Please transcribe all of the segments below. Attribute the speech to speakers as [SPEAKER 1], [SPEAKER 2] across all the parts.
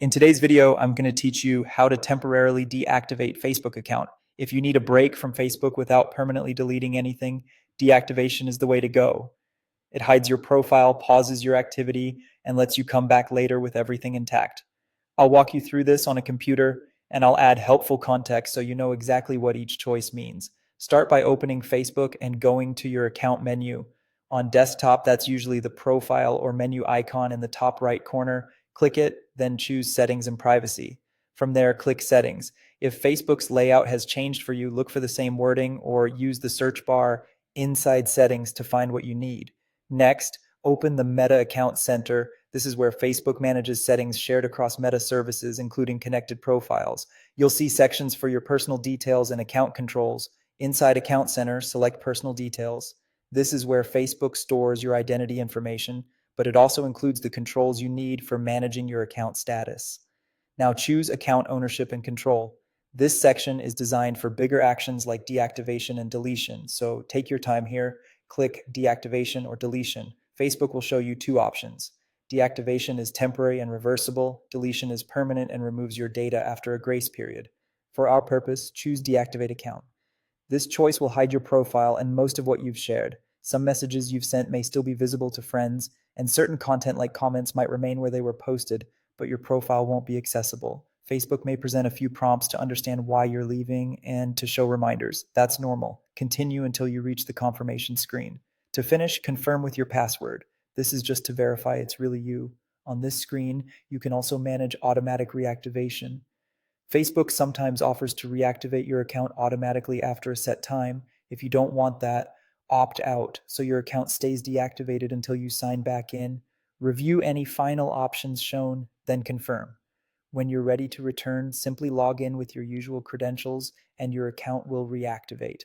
[SPEAKER 1] In today's video, I'm going to teach you how to temporarily deactivate Facebook account. If you need a break from Facebook without permanently deleting anything, deactivation is the way to go. It hides your profile, pauses your activity, and lets you come back later with everything intact. I'll walk you through this on a computer, and I'll add helpful context so you know exactly what each choice means. Start by opening Facebook and going to your account menu. On desktop, that's usually the profile or menu icon in the top right corner. Click it, then choose Settings and Privacy. From there, click Settings. If Facebook's layout has changed for you, look for the same wording or use the search bar inside Settings to find what you need. Next, open the Meta Account Center. This is where Facebook manages settings shared across Meta services, including connected profiles. You'll see sections for your personal details and account controls. Inside Account Center, select Personal Details. This is where Facebook stores your identity information, but it also includes the controls you need for managing your account status. Now choose Account Ownership and Control. This section is designed for bigger actions like deactivation and deletion, so take your time here. Click Deactivation or Deletion. Facebook will show you two options. Deactivation is temporary and reversible. Deletion is permanent and removes your data after a grace period. For our purpose, choose Deactivate Account. This choice will hide your profile and most of what you've shared. Some messages you've sent may still be visible to friends, and certain content like comments might remain where they were posted, but your profile won't be accessible. Facebook may present a few prompts to understand why you're leaving and to show reminders. That's normal. Continue until you reach the confirmation screen. To finish, confirm with your password. This is just to verify it's really you. On this screen, you can also manage automatic reactivation. Facebook sometimes offers to reactivate your account automatically after a set time. If you don't want that, opt out so your account stays deactivated until you sign back in. Review any final options shown, then confirm. When you're ready to return, simply log in with your usual credentials and your account will reactivate.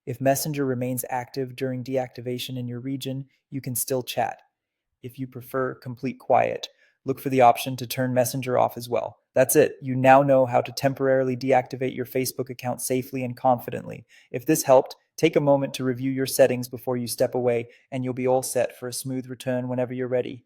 [SPEAKER 1] If Messenger remains active during deactivation in your region, you can still chat. If you prefer complete quiet, look for the option to turn Messenger off as well. That's it. You now know how to temporarily deactivate your Facebook account safely and confidently. If this helped, take a moment to review your settings before you step away, and you'll be all set for a smooth return whenever you're ready.